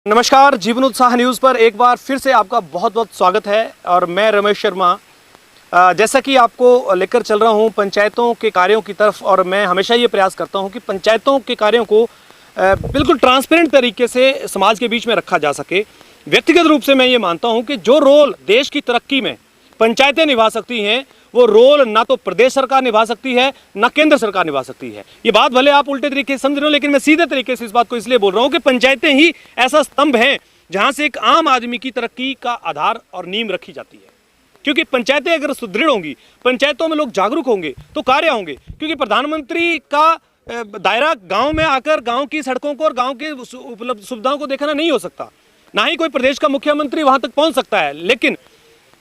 नमस्कार, जीवन उत्साह न्यूज़ पर एक बार फिर से आपका बहुत बहुत स्वागत है। और मैं रमेश शर्मा जैसा कि आपको लेकर चल रहा हूं पंचायतों के कार्यों की तरफ। और मैं हमेशा ये प्रयास करता हूं कि पंचायतों के कार्यों को बिल्कुल ट्रांसपेरेंट तरीके से समाज के बीच में रखा जा सके। व्यक्तिगत रूप से मैं ये मानता हूं कि जो रोल देश की तरक्की में पंचायतें निभा सकती हैं, वो रोल ना तो प्रदेश सरकार निभा सकती है, ना केंद्र सरकार निभा सकती है। ये बात भले आप उल्टे तरीके से समझ रहे हो, लेकिन मैं सीधे तरीके से इस बात को इसलिए बोल रहा हूं कि पंचायतें ही ऐसा स्तंभ हैं जहां से एक आम आदमी की तरक्की का आधार और नींव रखी जाती है। क्योंकि पंचायतें अगर सुदृढ़ होंगी, पंचायतों में लोग जागरूक होंगे, तो कार्य होंगे। क्योंकि प्रधानमंत्री का दायरा गांव में आकर गांव की सड़कों को और गांव के उपलब्ध सुविधाओं को देखना नहीं हो सकता, ना ही कोई प्रदेश का मुख्यमंत्री वहां तक पहुंच सकता है। लेकिन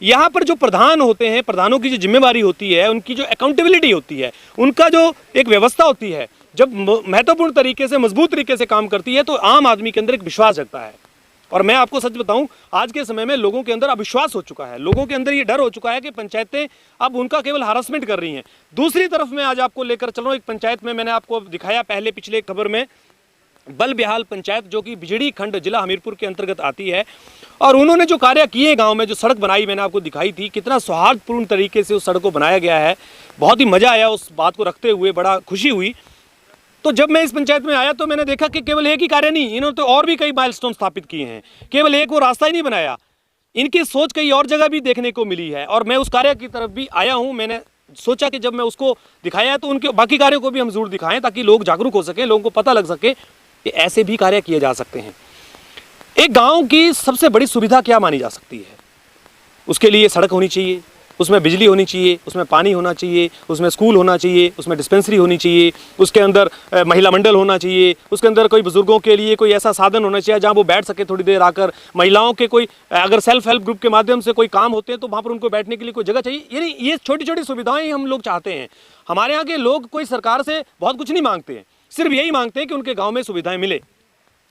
यहाँ पर जो प्रधान होते हैं, प्रधानों की जो जिम्मेवारी होती है, उनकी जो अकाउंटेबिलिटी होती है, उनका जो एक व्यवस्था होती है, जब महत्वपूर्ण तरीके से मजबूत तरीके से काम करती है, तो आम आदमी के अंदर एक विश्वास जगता है। और मैं आपको सच बताऊं, आज के समय में लोगों के अंदर अविश्वास हो चुका है, लोगों के अंदर ये डर हो चुका है कि पंचायतें अब उनका केवल हरासमेंट कर रही हैं। दूसरी तरफ मैं आज आपको लेकर चल रहा हूँ एक पंचायत में, मैंने आपको दिखाया पहले पिछले खबर में, बलबिहाल पंचायत जो कि बिजड़ी खंड जिला हमीरपुर के अंतर्गत आती है। और उन्होंने जो कार्य किए गांव में, जो सड़क बनाई मैंने आपको दिखाई थी, कितना सौहार्दपूर्ण तरीके से उस सड़क को बनाया गया है। बहुत ही मज़ा आया उस बात को रखते हुए, बड़ा खुशी हुई। तो जब मैं इस पंचायत में आया तो मैंने देखा कि केवल एक ही कार्य नहीं, इन्होंने तो और भी कई माइलस्टोन स्थापित किए हैं। केवल एक वो रास्ता ही नहीं बनाया, इनकी सोच कई और जगह भी देखने को मिली है। और मैं उस कार्य की तरफ भी आया हूँ। मैंने सोचा कि जब मैं उसको दिखाया तो उनके बाकी कार्यों को भी हम जरूर दिखाएं, ताकि लोग जागरूक हो सके, लोगों को पता लग सके कि ऐसे भी कार्य किए जा सकते हैं। एक गांव की सबसे बड़ी सुविधा क्या मानी जा सकती है? उसके लिए सड़क होनी चाहिए, उसमें बिजली होनी चाहिए, उसमें पानी होना चाहिए, उसमें स्कूल होना चाहिए, उसमें डिस्पेंसरी होनी चाहिए, उसके अंदर महिला मंडल होना चाहिए, उसके अंदर कोई बुजुर्गों के लिए कोई ऐसा साधन होना चाहिए जहां वो बैठ सके थोड़ी देर आकर। महिलाओं के कोई अगर सेल्फ हेल्प ग्रुप के माध्यम से कोई काम होते हैं तो वहाँ पर उनको बैठने के लिए कोई जगह चाहिए। यानी ये छोटी छोटी सुविधाएं ही हम लोग चाहते हैं। हमारे यहाँ के लोग कोई सरकार से बहुत कुछ नहीं मांगते हैं, सिर्फ यही मांगते हैं कि उनके गाँव में सुविधाएँ मिले।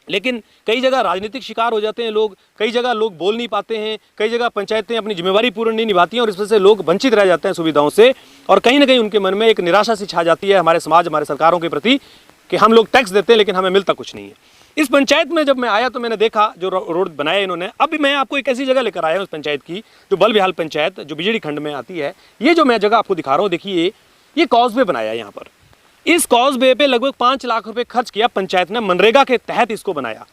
लेकिन कई जगह राजनीतिक शिकार हो जाते हैं लोग, कई जगह लोग बोल नहीं पाते हैं, कई जगह पंचायतें अपनी जिम्मेवारी पूर्ण नहीं निभाती हैं, और इस वजह से लोग वंचित रह जाते हैं सुविधाओं से। और कहीं ना कहीं उनके मन में एक निराशा सी छा जाती है हमारे समाज, हमारे सरकारों के प्रति, कि हम लोग टैक्स देते हैं लेकिन हमें मिलता कुछ नहीं है। इस पंचायत में जब मैं आया तो मैंने देखा जो रोड बनाया इन्होंने। अब मैं आपको एक ऐसी जगह लेकर आया हूँ इस पंचायत की, जो बलबिहाल पंचायत जो बिजड़ी खंड में आती है। ये जो मैं जगह आपको दिखा रहा हूँ, देखिए ये कॉजवे बनाया है यहाँ पर। इस कॉजवे पे लगभग 5 लाख रुपए खर्च किया पंचायत ने, मनरेगा के तहत इसको बनाया।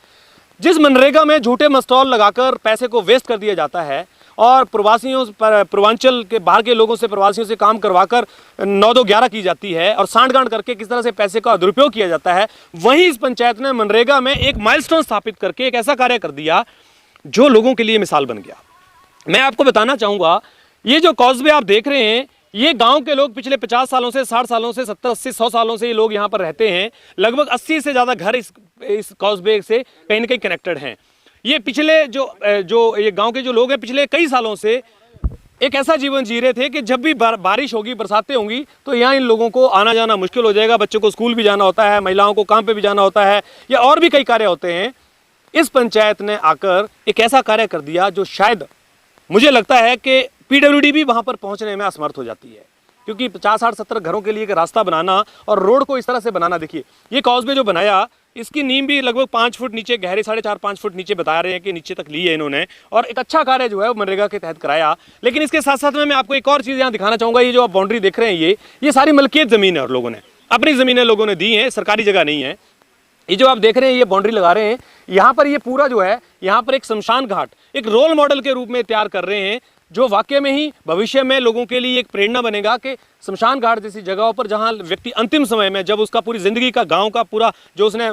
जिस मनरेगा में झूठे मस्टॉल लगाकर पैसे को वेस्ट कर दिया जाता है और प्रवासियों पूर्वांचल के बाहर के लोगों से, प्रवासियों से काम करवाकर 9-2-11 की जाती है और सांठ-गांठ करके किस तरह से पैसे का दुरुपयोग किया जाता है, वहीं इस पंचायत ने मनरेगा में एक माइलस्टोन स्थापित करके एक ऐसा कार्य कर दिया जो लोगों के लिए मिसाल बन गया। मैं आपको बताना चाहूँगा, ये जो कॉजवे आप देख रहे हैं, ये गांव के लोग पिछले 50 सालों से, 60 सालों से, 70, 80, 100 सालों से ये लोग यहाँ पर रहते हैं। लगभग 80 से ज़्यादा घर इस कॉजवे से कहीं ना कहीं कनेक्टेड हैं। ये पिछले जो ये गांव के जो लोग हैं, पिछले कई सालों से एक ऐसा जीवन जी रहे थे कि जब भी बारिश होगी, बरसातें होंगी, तो यहाँ इन लोगों को आना जाना मुश्किल हो जाएगा। बच्चों को स्कूल भी जाना होता है, महिलाओं को काम पे भी जाना होता है, या और भी कई कार्य होते हैं। इस पंचायत ने आकर एक ऐसा कार्य कर दिया जो शायद मुझे लगता है कि पीडब्ल्यूडी भी वहां पर पहुंचने में असमर्थ हो जाती है। क्योंकि 50, 60, 70 घरों के लिए एक रास्ता बनाना और रोड को इस तरह से बनाना, देखिए ये कॉजवे जो बनाया, इसकी नींव भी लगभग 5 फुट नीचे गहरे, 4.5-5 फुट नीचे बता रहे हैं कि नीचे तक ली है इन्होंने, और एक अच्छा कार्य जो है वो मनरेगा के तहत कराया। लेकिन इसके साथ साथ में मैं आपको एक और चीज़ यहाँ दिखाना चाहूँगा। ये जो आप बाउंड्री देख रहे हैं, ये सारी मलकियत ज़मीन है और लोगों ने अपनी ज़मीनें लोगों ने दी हैं, सरकारी जगह नहीं है। ये जो आप देख रहे हैं, ये बाउंड्री लगा रहे हैं, यहाँ पर ये पूरा जो है, यहाँ पर एक शमशान घाट एक रोल मॉडल के रूप में तैयार कर रहे हैं, जो वाकई में ही भविष्य में लोगों के लिए एक प्रेरणा बनेगा कि शमशान घाट जैसी जगहों पर जहां व्यक्ति अंतिम समय में, जब उसका पूरी ज़िंदगी का, गांव का पूरा जो उसने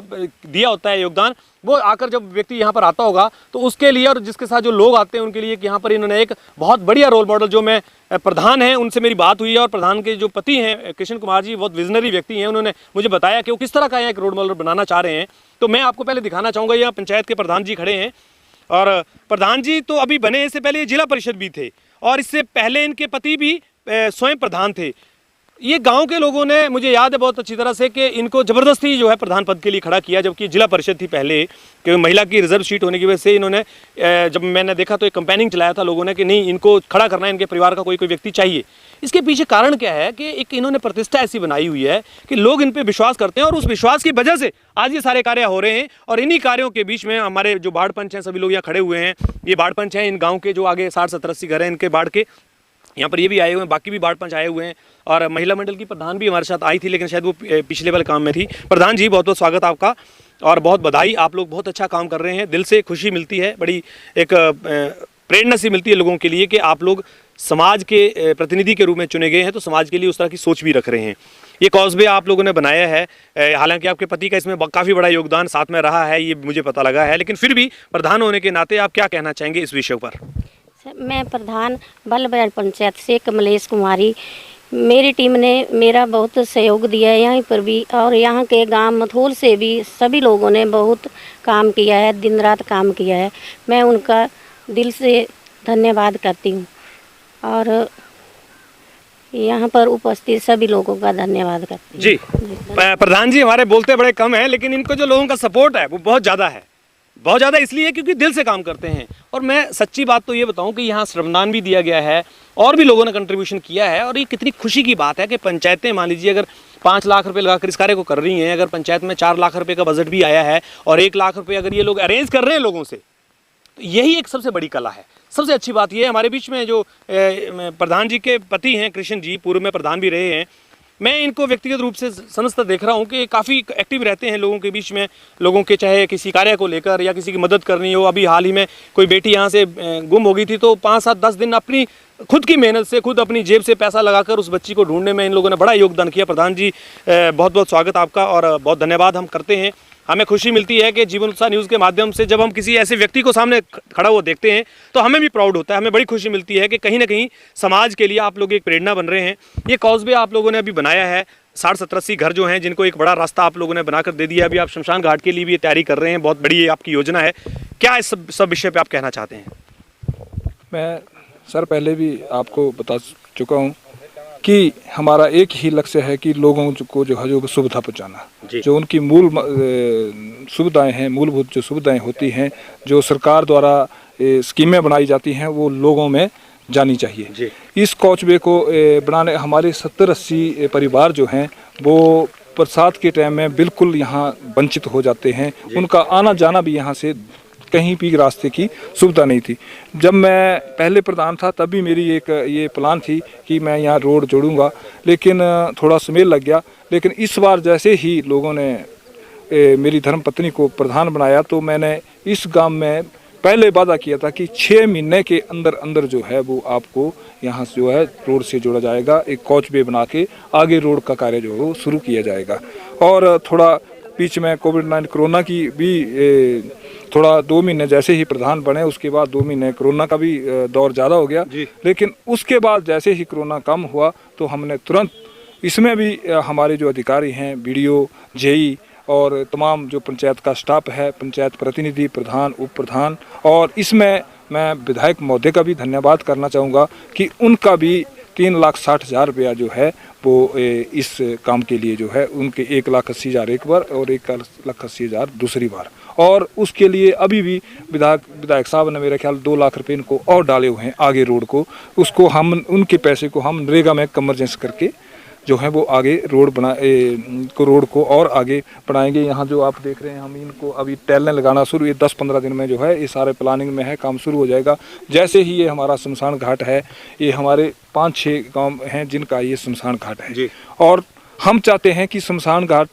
दिया होता है योगदान, वो आकर जब व्यक्ति यहां पर आता होगा तो उसके लिए, और जिसके साथ जो लोग आते हैं उनके लिए, यहाँ पर इन्होंने एक बहुत बढ़िया रोल मॉडल, जो मैं प्रधान हैं उनसे मेरी बात हुई है, और प्रधान के जो पति हैं कृष्ण कुमार जी, बहुत विजनरी व्यक्ति हैं, उन्होंने मुझे बताया कि वो किस तरह का एक रोल मॉडल बनाना चाह रहे हैं। तो मैं आपको पहले दिखाना चाहूँगा। यहाँ पंचायत के प्रधान जी खड़े हैं, और प्रधान जी तो अभी बने, इससे पहले ये जिला परिषद भी थे, और इससे पहले इनके पति भी स्वयं प्रधान थे। ये गांव के लोगों ने, मुझे याद है बहुत अच्छी तरह से, कि इनको ज़बरदस्ती जो है प्रधान पद के लिए खड़ा किया, जबकि जिला परिषद थी पहले, कि महिला की रिजर्व सीट होने की वजह से इन्होंने, जब मैंने देखा तो एक कंपेनिंग चलाया था लोगों ने कि नहीं, इनको खड़ा करना है, इनके परिवार का कोई व्यक्ति चाहिए। इसके पीछे कारण क्या है कि एक इन्होंने प्रतिष्ठा ऐसी बनाई हुई है कि लोग इन पे विश्वास करते हैं और उस विश्वास की वजह से आज ये सारे कार्य हो रहे हैं। और इन्हीं कार्यों के बीच में हमारे जो बाढ़ पंच हैं, सभी लोग यहाँ खड़े हुए हैं। ये बाढ़ पंच हैं इन गाँव के, जो आगे 60-70-80 घर हैं इनके बाढ़ के, यहाँ पर ये भी आए हुए हैं, बाकी भी बाढ़ पंच आए हुए हैं। और महिला मंडल की प्रधान भी हमारे साथ आई थी, लेकिन शायद वो पिछले वाले काम में थी। प्रधान जी, बहुत बहुत स्वागत आपका और बहुत बधाई। आप लोग बहुत अच्छा काम कर रहे हैं, दिल से खुशी मिलती है, बड़ी एक प्रेरणा सी मिलती है लोगों के लिए कि आप लोग समाज के प्रतिनिधि के रूप में चुने गए हैं, तो समाज के लिए उस तरह की सोच भी रख रहे हैं। ये कॉजवे आप लोगों ने बनाया है, हालांकि आपके पति का इसमें काफ़ी बड़ा योगदान साथ में रहा है, ये मुझे पता लगा है, लेकिन फिर भी प्रधान होने के नाते आप क्या कहना चाहेंगे इस विषय पर? मैं प्रधान बल्लभगढ़ पंचायत से कमलेश कुमारी, मेरी टीम ने मेरा बहुत सहयोग दिया है यहीं पर भी, और यहाँ के गांव मथोल से भी सभी लोगों ने बहुत काम किया है, दिन रात काम किया है। मैं उनका दिल से धन्यवाद करती हूँ और यहाँ पर उपस्थित सभी लोगों का धन्यवाद करती हूँ। जी प्रधान जी, हमारे बोलते बड़े कम हैं, लेकिन इनको जो लोगों का सपोर्ट है वो बहुत ज़्यादा है, बहुत ज़्यादा इसलिए क्योंकि दिल से काम करते हैं। और मैं सच्ची बात तो ये बताऊं कि यहाँ श्रमदान भी दिया गया है और भी लोगों ने कंट्रीब्यूशन किया है। और ये कितनी खुशी की बात है कि पंचायतें, मान लीजिए अगर 5 लाख रुपए लगाकर इस कार्य को कर रही हैं, अगर पंचायत में 4 लाख रुपए का बजट भी आया है और 1 लाख रुपए अगर ये लोग अरेंज कर रहे हैं लोगों से, तो यही एक सबसे बड़ी कला है। सबसे अच्छी बात ये है, हमारे बीच में जो प्रधान जी के पति हैं कृष्ण जी, पूर्व में प्रधान भी रहे हैं, मैं इनको व्यक्तिगत रूप से समझता देख रहा हूँ कि काफ़ी एक्टिव रहते हैं लोगों के बीच में, लोगों के चाहे किसी कार्य को लेकर या किसी की मदद करनी हो। अभी हाल ही में कोई बेटी यहाँ से गुम हो गई थी, तो 5-7-10 दिन अपनी खुद की मेहनत से, खुद अपनी जेब से पैसा लगाकर उस बच्ची को ढूंढने में इन लोगों ने बड़ा योगदान किया। प्रधान जी, बहुत बहुत स्वागत आपका और बहुत धन्यवाद हम करते हैं। हमें खुशी मिलती है कि जीवन उत्साह न्यूज़ के माध्यम से जब हम किसी ऐसे व्यक्ति को सामने खड़ा हुआ देखते हैं तो हमें भी प्राउड होता है, हमें बड़ी खुशी मिलती है कि कहीं ना कहीं समाज के लिए आप लोग एक प्रेरणा बन रहे हैं। ये कॉजवे आप लोगों ने अभी बनाया है, 60-70-80 घर जो हैं जिनको एक बड़ा रास्ता आप लोगों ने बनाकर दे दिया। अभी आप शमशान घाट के लिए भी ये तैयारी कर रहे हैं, बहुत बड़ी आपकी योजना है। क्या इस सब विषय पर आप कहना चाहते हैं? मैं सर पहले भी आपको बता चुका हूँ कि हमारा एक ही लक्ष्य है कि लोगों को जो है जो सुविधा पहुँचाना, जो उनकी मूल सुविधाएं हैं, मूलभूत जो सुविधाएं होती हैं, जो सरकार द्वारा स्कीमें बनाई जाती हैं, वो लोगों में जानी चाहिए। इस कॉजवे को बनाने हमारे 70-80 परिवार जो हैं वो बरसात के टाइम में बिल्कुल यहाँ वंचित हो जाते हैं। उनका आना जाना भी यहाँ से कहीं भी रास्ते की सुविधा नहीं थी। जब मैं पहले प्रधान था तब भी मेरी एक ये प्लान थी कि मैं यहाँ रोड जोड़ूंगा, लेकिन थोड़ा समय लग गया। लेकिन इस बार जैसे ही लोगों ने मेरी धर्मपत्नी को प्रधान बनाया तो मैंने इस गांव में पहले वादा किया था कि 6 महीने के अंदर अंदर जो है वो आपको यहाँ से जो है रोड से जोड़ा जाएगा। एक कॉजवे बना के आगे रोड का कार्य जो है वो शुरू किया जाएगा। और थोड़ा बीच में कोविड-19 कोरोना की भी थोड़ा 2 महीने जैसे ही प्रधान बने उसके बाद 2 महीने कोरोना का भी दौर ज़्यादा हो गया, लेकिन उसके बाद जैसे ही कोरोना कम हुआ तो हमने तुरंत इसमें भी हमारे जो अधिकारी हैं, बीडीओ, जेई और तमाम जो पंचायत का स्टाफ है, पंचायत प्रतिनिधि, प्रधान, उप प्रधान, और इसमें मैं विधायक महोदय का भी धन्यवाद करना चाहूँगा कि उनका भी 3,60,000 रुपया जो है वो इस काम के लिए जो है उनके 1,80,000 एक बार और 1,80,000 दूसरी बार, और उसके लिए अभी भी विधायक साहब ने मेरे ख्याल 2 लाख रुपये इनको और डाले हुए हैं आगे रोड को। उसको हम उनके पैसे को हम नरेगा में कमर्जेंस करके जो है वो आगे रोड रोड को और आगे बढ़ाएंगे। यहाँ जो आप देख रहे हैं हम इनको अभी टैलें लगाना शुरू, ये 10-15 दिन में जो है ये सारे प्लानिंग में है, काम शुरू हो जाएगा। जैसे ही ये हमारा शमशान घाट है, ये हमारे 5-6 गांव हैं जिनका ये शमशान घाट है, और हम चाहते हैं कि शमशान घाट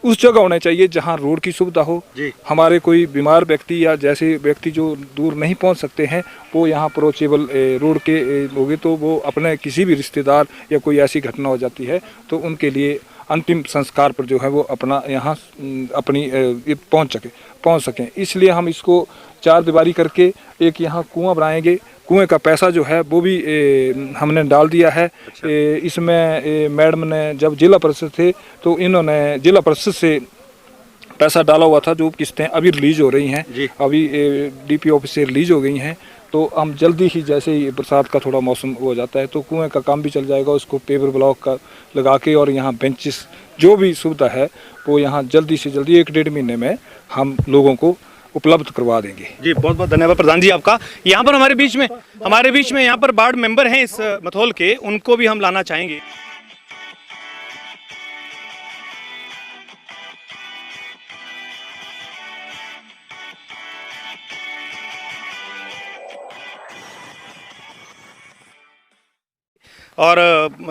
उस जगह होना चाहिए जहां रोड की सुविधा हो। हमारे कोई बीमार व्यक्ति या जैसे व्यक्ति जो दूर नहीं पहुंच सकते हैं वो यहाँ अप्रोचेबल रोड के होंगे, तो वो अपने किसी भी रिश्तेदार या कोई ऐसी घटना हो जाती है तो उनके लिए अंतिम संस्कार पर जो है वो अपना यहाँ अपनी पहुँच सकें। इसलिए हम इसको 4 दीवारी करके एक यहाँ कुआं बनाएंगे। कुएं का पैसा जो है वो भी हमने डाल दिया है। इसमें मैडम ने जब जिला परिषद थे तो इन्होंने जिला परिषद से पैसा डाला हुआ था, जो किस्तें अभी रिलीज हो रही हैं, अभी डीपी ऑफिस से रिलीज हो गई हैं। तो हम जल्दी ही जैसे ही बरसात का थोड़ा मौसम हो जाता है तो कुएं का काम भी चल जाएगा, उसको पेवर ब्लॉक का लगा के, और यहाँ बेंचेस जो भी सुविधा है वो यहाँ जल्दी से जल्दी 1-1.5 महीने में हम लोगों को उपलब्ध करवा देंगे। जी बहुत बहुत धन्यवाद प्रधान जी आपका। यहाँ पर हमारे बीच में यहाँ पर वार्ड मेंबर हैं इस मथोल के, उनको भी हम लाना चाहेंगे। और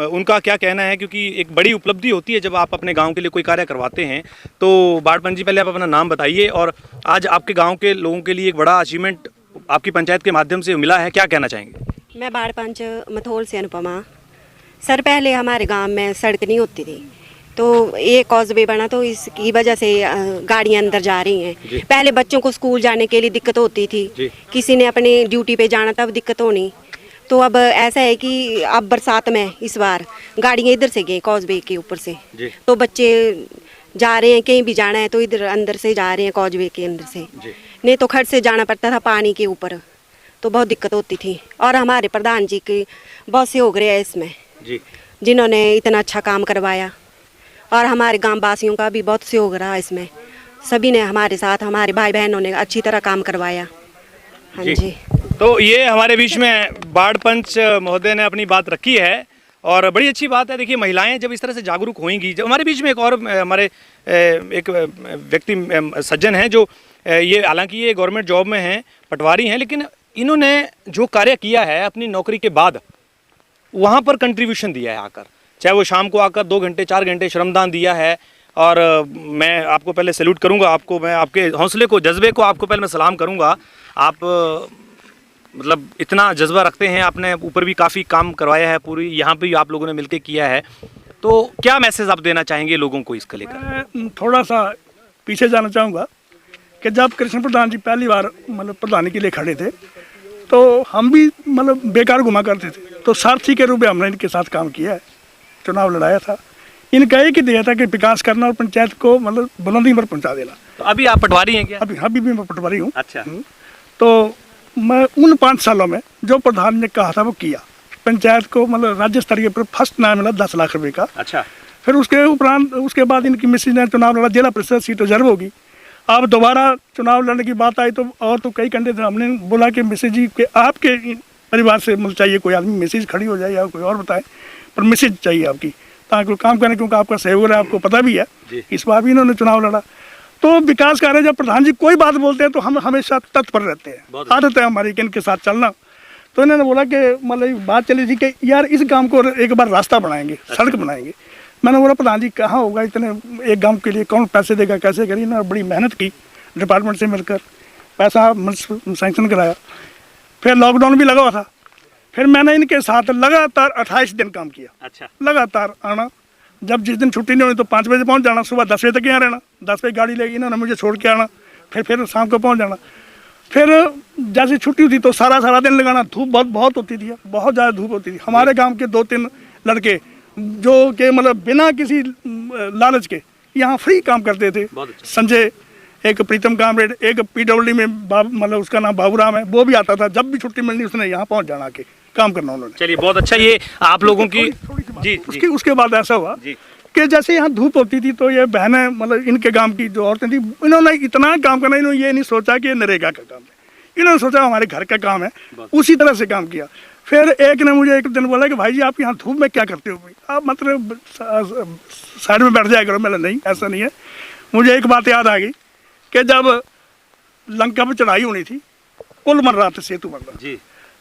उनका क्या कहना है, क्योंकि एक बड़ी उपलब्धि होती है जब आप अपने गांव के लिए कोई कार्य करवाते हैं। तो बाढ़ जी पहले आप अपना नाम बताइए, और आज आपके गांव के लोगों के लिए एक बड़ा अचीवमेंट आपकी पंचायत के माध्यम से मिला है, क्या कहना चाहेंगे? मैं बाढ़ पंच मथोल से अनुपमा। सर पहले हमारे गांव में सड़क नहीं होती थी, तो ये कॉजवे बना तो इसकी वजह से गाड़ियां अंदर जा रही हैं। पहले बच्चों को स्कूल जाने के लिए दिक्कत होती थी, किसी ने अपनी ड्यूटी पे जाना तब दिक्कत होनी। तो अब ऐसा है कि अब बरसात में इस बार गाड़ियाँ इधर से गई कॉजवे के ऊपर से, तो बच्चे जा रहे हैं, कहीं भी जाना है तो इधर अंदर से जा रहे हैं कॉजवे के अंदर से, नहीं तो खड़ से जाना पड़ता था पानी के ऊपर, तो बहुत दिक्कत होती थी। और हमारे प्रधान जी की बहुत सहयोग रहा है इसमें, जिन्होंने इतना अच्छा काम करवाया, और हमारे गांव वासियों का भी बहुत सहयोग रहा इसमें। सभी ने हमारे साथ, हमारे भाई बहनों ने अच्छी तरह काम करवाया। हाँ जी। तो ये हमारे बीच में बाढ़ पंच महोदय ने अपनी बात रखी है, और बड़ी अच्छी बात है। देखिए महिलाएं जब इस तरह से जागरूक होंगी, जब हमारे बीच में एक और हमारे एक व्यक्ति सज्जन हैं जो ये हालांकि ये गवर्नमेंट जॉब में हैं, पटवारी हैं, लेकिन इन्होंने जो कार्य किया है अपनी नौकरी के बाद वहाँ पर कंट्रीब्यूशन दिया है आकर, चाहे वो शाम को आकर 2 घंटे 4 घंटे श्रमदान दिया है। और मैं आपको पहले सैल्यूट करूँगा, आपको मैं आपके हौसले को, जज्बे को आपको पहले मैं सलाम करूँगा। आप मतलब इतना जज्बा रखते हैं, आपने ऊपर भी काफ़ी काम करवाया है, पूरी यहाँ पे भी आप लोगों ने मिलकर किया है। तो क्या मैसेज आप देना चाहेंगे लोगों को इसके लेकर? मैं थोड़ा सा पीछे जाना चाहूँगा कि जब कृष्ण प्रधान जी पहली बार मतलब प्रधानी के लिए खड़े थे, तो हम भी मतलब बेकार घुमा करते थे, तो सारथी के रूप में हमने इनके साथ काम किया है, चुनाव लड़ाया था। इनका एक ही दिया था कि विकास करना और पंचायत को मतलब बुलंदी पर पहुँचा देना। तो अभी आप पटवारी हैं क्या? अभी भी मैं पटवारी हूँ। अच्छा। तो मैं उन 5 सालों में जो प्रधान ने कहा था वो किया। पंचायत को मतलब राज्य स्तरीय पर फर्स्ट नाम मिला 10 लाख रुपए का। अच्छा। फिर उसके उपरांत उसके बाद इनकी मिसेज ने चुनाव लड़ा, जिला परिषद सीट रिजर्व होगी। अब दोबारा चुनाव लड़ने की बात आई तो और तो कई कंडे थे, हमने बोला कि मिसेज जी के आपके परिवार से मतलब चाहिए कोई आदमी, मिसेज खड़ी हो जाए या कोई और बताए, पर मिसेज चाहिए आपकी ताकि काम करें, क्योंकि आपका सहयोग है, आपको पता भी है। इस बार भी इन्होंने चुनाव लड़ा। तो विकास कार्य जब प्रधान जी कोई बात बोलते हैं तो हम हमेशा तत्पर रहते हैं, आदत है हमारी इनके साथ चलना। तो इन्होंने बोला कि मतलब बात चली थी कि यार इस गांव को एक बार रास्ता बनाएंगे, सड़क बनाएंगे। मैंने बोला प्रधान जी कहाँ होगा इतने, एक गांव के लिए कौन पैसे देगा, कैसे करी ना। बड़ी मेहनत की डिपार्टमेंट से मिलकर, पैसा सैंक्शन कराया। फिर लॉकडाउन भी लगा हुआ था, फिर मैंने इनके साथ लगातार 28 दिन काम किया। अच्छा। लगातार आना, जब जिस दिन छुट्टी नहीं हुई तो 5 बजे पहुंच जाना, सुबह 10 बजे तक यहाँ रहना, 10 बजे गाड़ी लेगी इन्होंने मुझे छोड़ के आना, फिर शाम को पहुंच जाना। फिर जैसे छुट्टी होती तो सारा दिन लगाना। धूप बहुत होती थी, बहुत ज़्यादा धूप होती थी। हमारे गांव के 2-3 लड़के जो कि मतलब बिना किसी लालच के यहाँ फ्री काम करते थे। संजय, एक प्रीतम कामरेड, एक PWD में मतलब उसका नाम बाबूराम है, वो भी आता था। जब भी छुट्टी मिलनी उसने यहाँ पहुँच जाना के काम करना उन्होंने। चलिए बहुत अच्छा, ये आप लोगों की जी। उसके बाद ऐसा हुआ कि जैसे यहाँ धूप होती थी तो ये बहनें मतलब इनके गांव की जो औरतें थी, इन्होंने इतना काम करना, इन्होंने ये नहीं सोचा कि ये नरेगा का काम है, इन्होंने सोचा हमारे घर का काम है, उसी तरह से काम किया। फिर एक ने मुझे एक दिन बोला कि भाई जी आप यहाँ धूप में क्या करते हो, भाई आप मतलब साइड में बैठ जाया करो। मैंने नहीं, ऐसा नहीं है। मुझे एक बात याद आ गई कि जब लंका पर चढ़ाई होनी थी, पुल बन रहा था, सेतु बन रहा जी,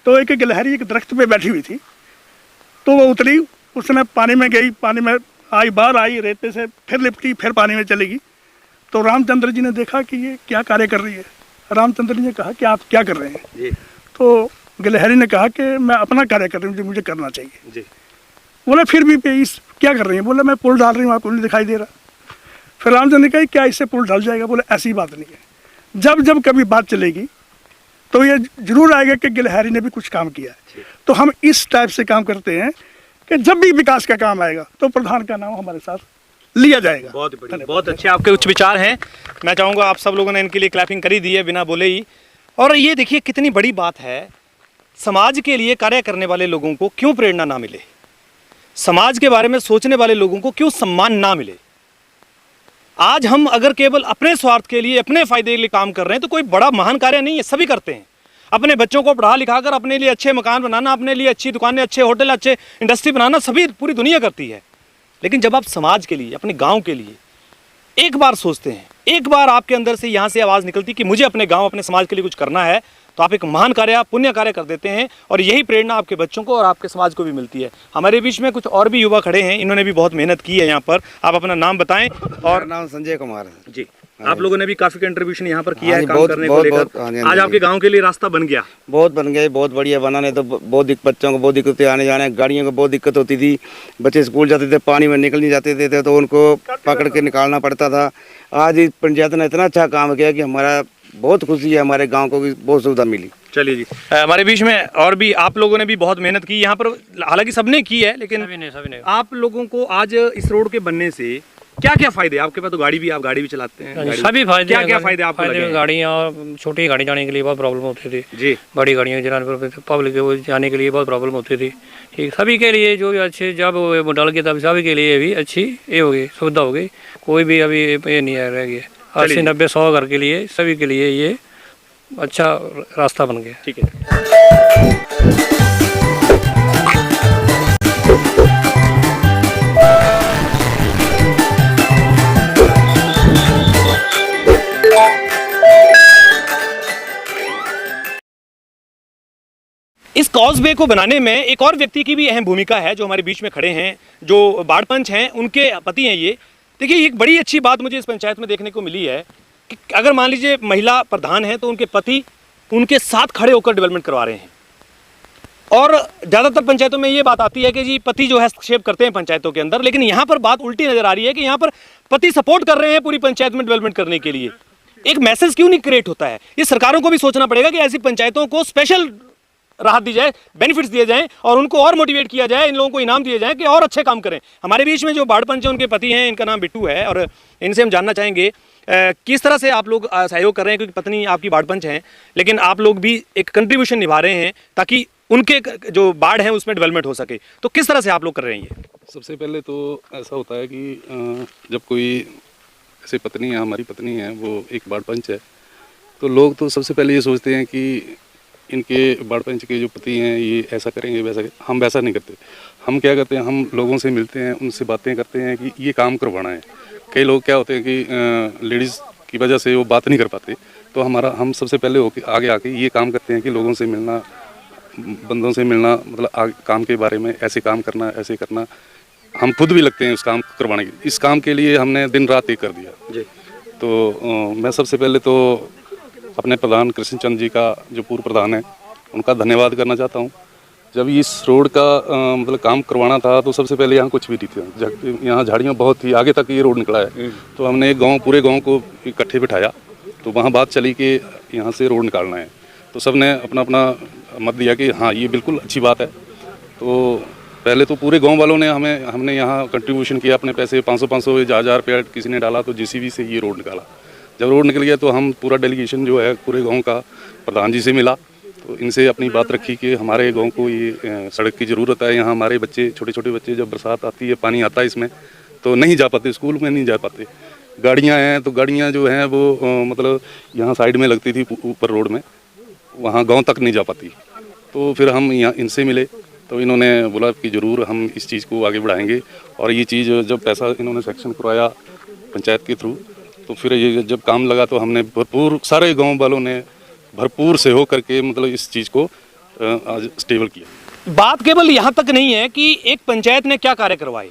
तो एक गिलहरी एक दरख्त पे बैठी हुई थी, तो वो उतरी, उसने पानी में गई, पानी में आई, बाहर आई, रेते से फिर लिपटी, फिर पानी में चलेगी। तो रामचंद्र जी ने देखा कि ये क्या कार्य कर रही है। रामचंद्र जी ने कहा कि आप क्या कर रहे हैं जी? तो गिलहरी ने कहा कि मैं अपना कार्य कर रही हूँ जो मुझे करना चाहिए जी। बोले फिर भी इस क्या कर रही है? बोले मैं पुल डाल रही हूँ, आपको नहीं दिखाई दे रहा। फिर रामचंद्र ने कहा क्या इससे पुल ढल जाएगा? बोले ऐसी बात नहीं है, जब कभी बात चलेगी तो ये जरूर आएगा कि गिलहरी ने भी कुछ काम किया है। तो हम इस टाइप से काम करते हैं कि जब भी विकास का काम आएगा तो प्रधान का नाम हमारे साथ लिया जाएगा। बहुत बढ़िया, बहुत अच्छे आपके उच्च विचार हैं। मैं चाहूँगा आप सब लोगों ने इनके लिए क्लैपिंग करी दी है बिना बोले ही। और ये देखिए कितनी बड़ी बात है, समाज के लिए कार्य करने वाले लोगों को क्यों प्रेरणा ना मिले, समाज के बारे में सोचने वाले लोगों को क्यों सम्मान ना मिले। आज हम अगर केवल अपने स्वार्थ के लिए, अपने फायदे के लिए काम कर रहे हैं तो कोई बड़ा महान कार्य नहीं है, सभी करते हैं। अपने बच्चों को पढ़ा लिखाकर अपने लिए अच्छे मकान बनाना, अपने लिए अच्छी दुकानें, अच्छे होटल, अच्छे इंडस्ट्री बनाना सभी, पूरी दुनिया करती है। लेकिन जब आप समाज के लिए, अपने गांव के लिए एक बार सोचते हैं, एक बार आपके अंदर से यहाँ से आवाज़ निकलती कि मुझे अपने गांव, अपने समाज के लिए कुछ करना है, तो आप एक महान कार्य, पुण्य कार्य कर देते हैं। और यही प्रेरणा आपके बच्चों को और आपके समाज को भी मिलती है। हमारे बीच में कुछ और भी युवा खड़े हैं, इन्होंने भी बहुत मेहनत की है यहाँ पर। आप अपना नाम बताएं। और नाम संजय कुमार है जी, आप लोगों ने भी काफी कंट्रीब्यूशन यहाँ पर किया है जी, काम बहुत- करने को बहुत- लेकर। बहुत, हाँ जी, आज आपके गांव के लिए रास्ता बन गया। बहुत बन गए, बहुत बढ़िया बना। नहीं तो बहुत बच्चों को बहुत दिक्कतें आने जाने, गाड़ियों को बहुत दिक्कत होती थी। बच्चे स्कूल जाते थे, पानी में निकल नहीं जाते थे तो उनको पकड़ के निकालना पड़ता था। आज इस पंचायत ने इतना अच्छा काम किया कि हमारा बहुत खुशी है, हमारे गाँव को भी बहुत सुविधा मिली। चलिए जी, हमारे बीच में और भी आप लोगों ने भी बहुत मेहनत की यहाँ पर, हालांकि सबने की है, लेकिन सभी ने आप लोगों को आज इस रोड के बनने से क्या क्या फायदे? आपके पास तो गाड़ी भी, आप गाड़ी भी चलाते हैं, गाड़ी- सभी फायदे क्या क्या फायदे आपको लगे हैं? गाड़ियाँ, छोटी गाड़ी जाने के लिए बहुत प्रॉब्लम होती थी जी, बड़ी गाड़ियाँ जाने पर पब्लिक वो जाने के लिए बहुत प्रॉब्लम होती थी। ठीक, सभी के लिए जो भी अच्छे, जब वो डाल के तब सभी के लिए भी अच्छी ये हो गई, सुविधा हो गई। कोई भी अभी ये नहीं रह गया। 80-90-100 घर के लिए, सभी के लिए ये अच्छा रास्ता बन गया। ठीक है। इस कॉजवे को बनाने में एक और व्यक्ति की भी अहम भूमिका है जो हमारे बीच में खड़े हैं, जो बाढ़ पंच हैं, उनके पति हैं ये। देखिए, एक बड़ी अच्छी बात मुझे इस पंचायत में देखने को मिली है कि अगर मान लीजिए महिला प्रधान है तो उनके पति उनके साथ खड़े होकर डेवलपमेंट करवा रहे हैं। और ज़्यादातर पंचायतों में ये बात आती है कि जी पति जो है हस्तक्षेप करते हैं पंचायतों के अंदर, लेकिन यहाँ पर बात उल्टी नजर आ रही है कि यहाँ पर पति सपोर्ट कर रहे हैं पूरी पंचायत में डेवलपमेंट करने के लिए। एक मैसेज क्यों नहीं क्रिएट होता है? ये सरकारों को भी सोचना पड़ेगा कि ऐसी पंचायतों को स्पेशल राहत दी जाए, बेनिफिट्स दिए जाएं और उनको और मोटिवेट किया जाए, इन लोगों को इनाम दिए जाएं कि और अच्छे काम करें। हमारे बीच में जो बाढ़ पंच है उनके पति हैं, इनका नाम बिट्टू है, और इनसे हम जानना चाहेंगे किस तरह से आप लोग सहयोग कर रहे हैं, क्योंकि पत्नी आपकी बाढ़ पंच हैं, लेकिन आप लोग भी एक कंट्रीब्यूशन निभा रहे हैं ताकि उनके जो बाढ़ है उसमें डेवलपमेंट हो सके। तो किस तरह से आप लोग कर रहे हैं ये? सबसे पहले तो ऐसा होता है कि जब कोई ऐसे पत्नी है, हमारी पत्नी है, वो एक बाढ़ पंच है, तो लोग तो सबसे पहले ये सोचते हैं कि इनके बाढ़ पंच के जो पति हैं ये ऐसा करेंगे, वैसा करेंगे। हम वैसा नहीं करते। हम क्या करते हैं, हम लोगों से मिलते हैं, उनसे बातें करते हैं कि ये काम करवाना है। कई लोग क्या होते हैं कि लेडीज़ की वजह से वो बात नहीं कर पाते, तो हम सबसे पहले आगे आके ये काम करते हैं कि लोगों से मिलना, बंदों से मिलना, मतलब काम के बारे में, ऐसे काम करना, ऐसे करना। हम खुद भी लगते हैं उस काम को करवाने के लिए। इस काम के लिए हमने दिन रात एक कर दिया जी। तो मैं सबसे पहले तो अपने प्रधान कृष्ण चंद जी का, जो पूर्व प्रधान है, उनका धन्यवाद करना चाहता हूँ। जब इस रोड का मतलब काम करवाना था तो सबसे पहले यहाँ कुछ भी नहीं था, यहाँ झाड़ियाँ बहुत थी, आगे तक ये रोड निकला है। तो हमने एक पूरे गाँव को इकट्ठे बिठाया, तो वहाँ बात चली कि यहाँ से रोड निकालना है। तो सब ने अपना अपना मत दिया कि हाँ ये बिल्कुल अच्छी बात है। तो पहले तो पूरे गांव वालों ने हमने यहाँ कंट्रीब्यूशन किया, अपने पैसे 500-500 1000 रुपया किसी ने डाला, तो जेसीबी से ये रोड निकाला। जब रोड निकल गया तो हम पूरा डेलीगेशन जो है पूरे गांव का प्रधान जी से मिला, तो इनसे अपनी बात रखी कि हमारे गांव को ये सड़क की ज़रूरत है। यहाँ हमारे बच्चे, छोटे छोटे बच्चे, जब बरसात आती है, पानी आता है इसमें, तो नहीं जा पाते, स्कूल में नहीं जा पाते। गाड़ियाँ हैं तो गाड़ियाँ जो हैं वो मतलब यहाँ साइड में लगती थी ऊपर रोड में, वहाँ गाँव तक नहीं जा पाती। तो फिर हम यहाँ इनसे मिले, तो इन्होंने बोला कि ज़रूर हम इस चीज़ को आगे बढ़ाएंगे। और ये चीज़ जब पैसा इन्होंने सेक्शन करवाया पंचायत के थ्रू, तो फिर ये जब काम लगा तो हमने भरपूर, सारे गांव वालों ने भरपूर सहयोग करके मतलब इस चीज़ को आज स्टेबल किया। बात केवल यहाँ तक नहीं है कि एक पंचायत ने क्या कार्य करवाए,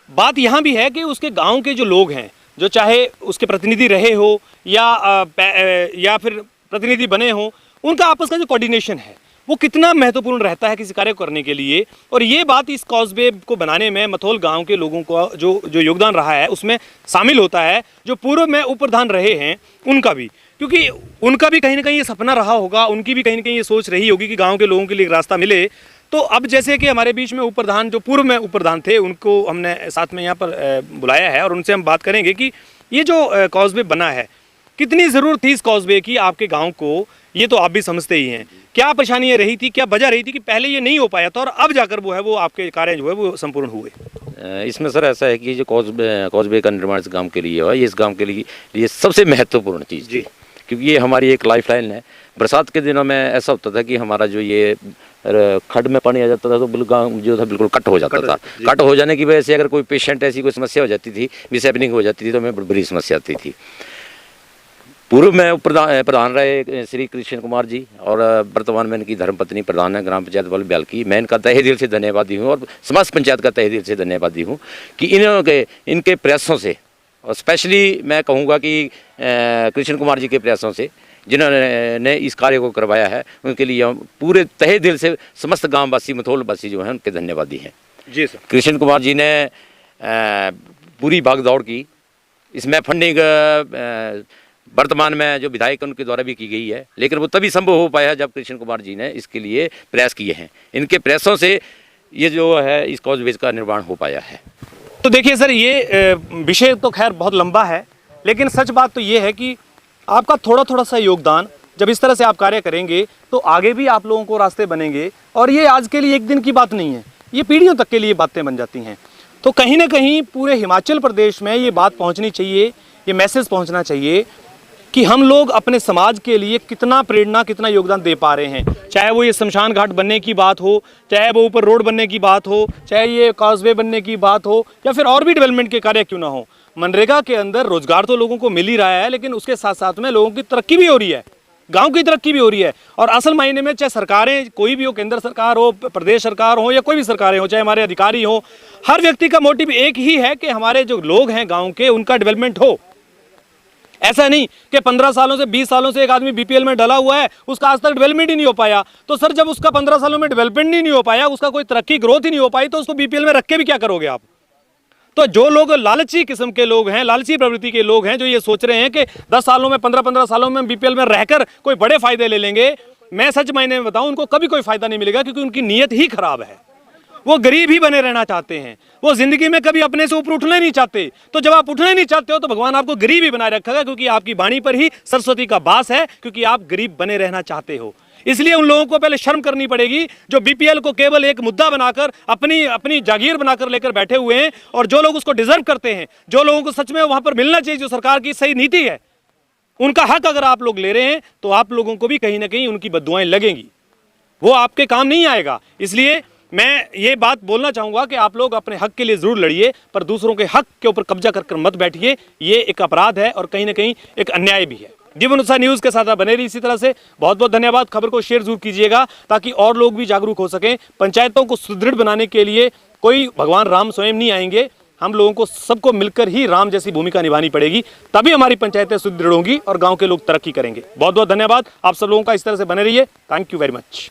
बात यहाँ भी है कि उसके गांव के जो लोग हैं, जो चाहे उसके प्रतिनिधि रहे हो या फिर प्रतिनिधि बने हो, उनका आपस का जो कोऑर्डिनेशन है वो कितना महत्वपूर्ण रहता है किसी कार्य को करने के लिए। और ये बात इस कॉजवे को बनाने में मथोल गांव के लोगों को जो योगदान रहा है उसमें शामिल होता है। जो पूर्व में उप प्रधान रहे हैं उनका भी, क्योंकि उनका भी कहीं ना कहीं ये सपना रहा होगा, उनकी भी कहीं ना कहीं ये सोच रही होगी कि गाँव के लोगों के लिए एक रास्ता मिले। तो अब जैसे कि हमारे बीच में उप प्रधान, जो पूर्व में उप प्रधान थे, उनको हमने साथ में यहाँ पर बुलाया है और उनसे हम बात करेंगे कि ये जो कॉजवे बना है, कितनी ज़रूरत थी इस कॉजवे की आपके गांव को, ये तो आप भी समझते ही हैं। क्या परेशानियाँ रही थी, क्या वजह रही थी कि पहले ये नहीं हो पाया था और अब जाकर वो है वो आपके कार्य जो है वो संपूर्ण हुए? इसमें सर ऐसा है कि जो कॉजवे का निर्माण इस गांव के लिए हुआ, ये इस गांव के लिए सबसे महत्वपूर्ण चीज़ थी, क्योंकि ये हमारी एक लाइफ लाइन है। बरसात के दिनों में ऐसा होता था कि हमारा जो ये खड्ड में पानी आ जाता था तो बिल्कुल गाँव जो था बिल्कुल कट हो जाता था। कट हो जाने की वजह से अगर कोई पेशेंट ऐसी कोई समस्या हो जाती थी, मिसहैपनिंग हो जाती थी, तो हमें बड़ी समस्या आती थी। पूर्व में प्रधान रहे श्री कृष्ण कुमार जी, और वर्तमान में इनकी धर्मपत्नी प्रधान है ग्राम पंचायत बल्ब ब्याल की। मैं इनका तहे दिल से धन्यवादी हूँ और समस्त पंचायत का तहे दिल से धन्यवादी हूँ कि इनके प्रयासों से, और स्पेशली मैं कहूँगा कि कृष्ण कुमार जी के प्रयासों से जिन्होंने इस कार्य को करवाया है, उनके लिए हम पूरे तहे दिल से समस्त गाँववासी, मथोलवासी जो हैं, उनके धन्यवादी हैं। जी सर। कृष्ण कुमार जी ने पूरी भागदौड़ की, इसमें फंडिंग वर्तमान में जो विधायक उनके द्वारा भी की गई है, लेकिन वो तभी संभव हो पाया जब कृष्ण कुमार जी ने इसके लिए प्रयास किए हैं। इनके प्रयासों से ये जो है इस कॉजवे का निर्माण हो पाया है। तो देखिए सर, ये विषय तो खैर बहुत लंबा है, लेकिन सच बात तो ये है कि आपका थोड़ा थोड़ा सा योगदान, जब इस तरह से आप कार्य करेंगे तो आगे भी आप लोगों को रास्ते बनेंगे। और ये आज के लिए एक दिन की बात नहीं है, ये पीढ़ियों तक के लिए बातें बन जाती हैं। तो कहीं ना कहीं पूरे हिमाचल प्रदेश में ये बात पहुंचनी चाहिए, ये मैसेज पहुंचना चाहिए कि हम लोग अपने समाज के लिए कितना प्रेरणा, कितना योगदान दे पा रहे हैं। चाहे वो ये शमशान घाट बनने की बात हो, चाहे वो ऊपर रोड बनने की बात हो, चाहे ये कॉजवे बनने की बात हो, या फिर और भी डेवलपमेंट के कार्य क्यों ना हो। मनरेगा के अंदर रोजगार तो लोगों को मिल ही रहा है, लेकिन उसके साथ साथ में लोगों की तरक्की भी हो रही है, गांव की तरक्की भी हो रही है। और असल मायने में चाहे सरकारें कोई भी हो, केंद्र सरकार हो, प्रदेश सरकार हो, या कोई भी सरकारें हो, चाहे हमारे अधिकारी हो, हर व्यक्ति का मोटिव एक ही है कि हमारे जो लोग हैं गाँव के, उनका डेवलपमेंट हो। ऐसा नहीं कि 15 सालों से 20 सालों से एक आदमी बीपीएल में डला हुआ है, उसका आज तक डेवलपमेंट ही नहीं हो पाया। तो सर, जब उसका 15 सालों में डेवलपमेंट ही नहीं हो पाया, उसका कोई तरक्की, ग्रोथ ही नहीं हो पाई, तो उसको बीपीएल में रख के भी क्या करोगे आप। तो जो लोग लालची किस्म के लोग हैं, लालची प्रवृत्ति के लोग हैं, जो ये सोच रहे हैं कि 10 सालों में, 15-15 सालों में बीपीएल में रहकर कोई बड़े फायदे ले लेंगे, मैं सच मायने में बताऊं, उनको कभी कोई फायदा नहीं मिलेगा, क्योंकि उनकी नीयत ही खराब है। वो गरीब ही बने रहना चाहते हैं, वो जिंदगी में कभी अपने से ऊपर उठना नहीं चाहते। तो जब आप उठना नहीं चाहते हो तो भगवान आपको गरीब ही बनाए रखेगा, क्योंकि आपकी वाणी पर ही सरस्वती का वास है, क्योंकि आप गरीब बने रहना चाहते हो। इसलिए उन लोगों को पहले शर्म करनी पड़ेगी जो बीपीएल को केवल एक मुद्दा बनाकर अपनी जागीर बनाकर लेकर बैठे हुए हैं। और जो लोग उसको डिजर्व करते हैं, जो लोगों को सच में वहां पर मिलना चाहिए, जो सरकार की सही नीति है, उनका हक अगर आप लोग ले रहे हैं, तो आप लोगों को भी कहीं ना कहीं उनकी बद्दुआएं लगेंगी, वो आपके काम नहीं आएगा। इसलिए मैं ये बात बोलना चाहूंगा कि आप लोग अपने हक के लिए जरूर लड़िए, पर दूसरों के हक के ऊपर कब्जा कर मत बैठिए। ये एक अपराध है और कहीं ना कहीं एक अन्याय भी है। जीवन उत्साह न्यूज़ के साथ बने रही इसी तरह से। बहुत बहुत धन्यवाद। खबर को शेयर जरूर कीजिएगा ताकि और लोग भी जागरूक हो सकें। पंचायतों को सुदृढ़ बनाने के लिए कोई भगवान राम स्वयं नहीं आएंगे, हम लोगों को सबको मिलकर ही राम जैसी भूमिका निभानी पड़ेगी, तभी हमारी पंचायतें सुदृढ़ होंगी और गाँव के लोग तरक्की करेंगे। बहुत बहुत धन्यवाद। आप सब लोगों का इस तरह से बने रहिए। Thank you very much.